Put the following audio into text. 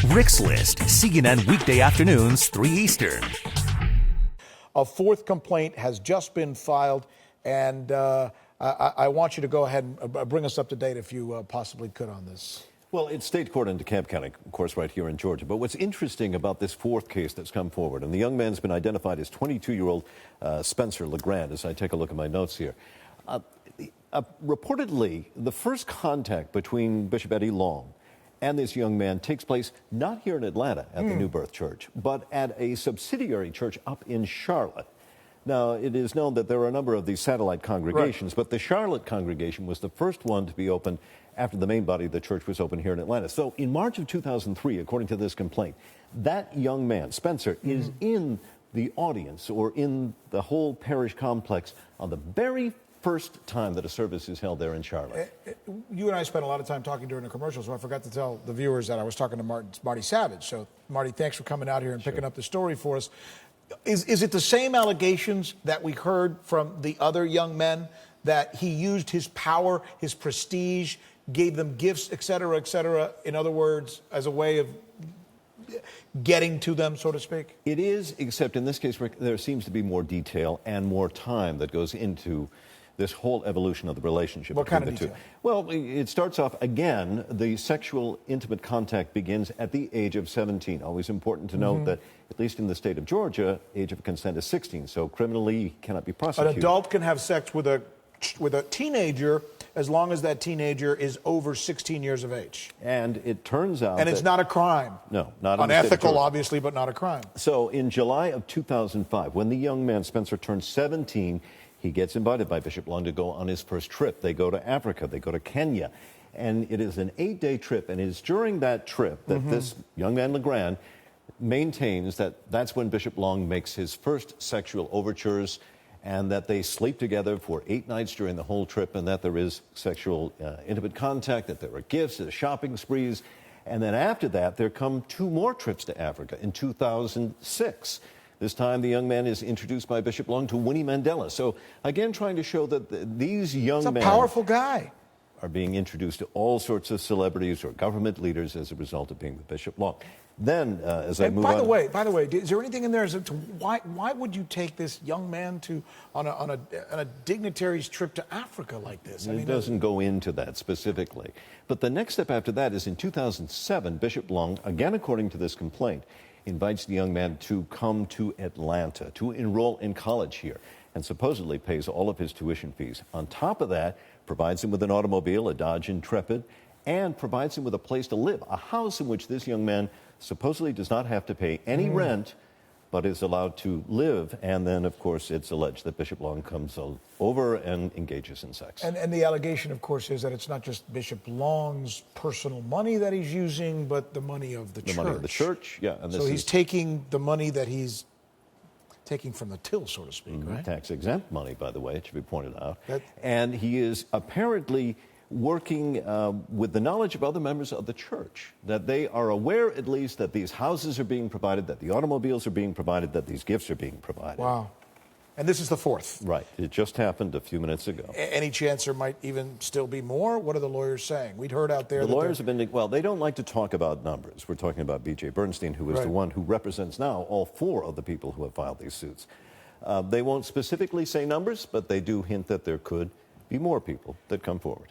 Rick's List, CNN weekday afternoons, 3 Eastern. A fourth complaint has just been filed, and I want you to go ahead and bring us up to date if you possibly could on this. Well, it's state court in DeKalb County, of course, right here in Georgia. But what's interesting about this fourth case that's come forward, and the young man's been identified as 22-year-old Spencer LeGrand, as I take a look at my notes here. Reportedly, the first contact between Bishop Eddie Long and this young man takes place not here in Atlanta at the New Birth Church, but at a subsidiary church up in Charlotte. Now, it is known that there are a number of these satellite congregations, but the Charlotte congregation was the first one to be opened after the main body of the church was opened here in Atlanta. So in March of 2003, according to this complaint, that young man, Spencer, is in the audience or in the whole parish complex on the very first time that a service is held there in Charlotte. You and I spent a lot of time talking during the commercial, so I forgot to tell the viewers that I was talking to Marty Savage. So, Marty, thanks for coming out here and picking up the story for us. Is it the same allegations that we heard from the other young men, that he used his power, his prestige, gave them gifts, et cetera, in other words, as a way of getting to them, so to speak? It is, except in this case, Rick, there seems to be more detail and more time that goes into this whole evolution of the relationship between the two. Well, it starts off, again, the sexual intimate contact begins at the age of 17. Always important to note that, at least in the state of Georgia, age of consent is 16, so criminally cannot be prosecuted. An adult can have sex with a teenager as long as that teenager is over 16 years of age. And it turns out And it's not a crime. No, not in the state of unethical, Georgia. obviously, but not a crime. So in July of 2005, when the young man, Spencer, turned 17, he gets invited by Bishop Long to go on his first trip. They go to Africa. They go to Kenya. And it is an 8-day trip. And it is during that trip that this young man, LeGrand, maintains that that's when Bishop Long makes his first sexual overtures, and that they sleep together for 8 nights during the whole trip, and that there is sexual intimate contact, that there are gifts, there are shopping sprees. And then after that, there come 2 more trips to Africa in 2006. This time, the young man is introduced by Bishop Long to Winnie Mandela. So, again, trying to show that these young men... He's a powerful guy. ...are being introduced to all sorts of celebrities or government leaders as a result of being with Bishop Long. Then, as I move on... By the way, is there anything in there as to why would you take this young man on a dignitary's trip to Africa like this? It doesn't go into that specifically. But the next step after that is in 2007, Bishop Long, again according to this complaint, invites the young man to come to Atlanta, to enroll in college here, and supposedly pays all of his tuition fees. On top of that, provides him with an automobile, a Dodge Intrepid, and provides him with a place to live, a house in which this young man supposedly does not have to pay any rent, but is allowed to live. And then, of course, it's alleged that Bishop Long comes over and engages in sex. And the allegation, of course, is that it's not just Bishop Long's personal money that he's using, but the money of the church. The money of the church, yeah. And so he's taking the money that he's taking from the till, so to speak, right? Tax-exempt money, by the way, it should be pointed out. And he is apparently working with the knowledge of other members of the church, that they are aware, at least, that these houses are being provided, that the automobiles are being provided, that these gifts are being provided. Wow. And this is the fourth. Right. It just happened a few minutes ago. Any chance there might even still be more? What are the lawyers saying? We'd heard out there the lawyers have been, well, they don't like to talk about numbers. We're talking about B.J. Bernstein, who is the one who represents now all 4 of the people who have filed these suits. They won't specifically say numbers, but they do hint that there could be more people that come forward.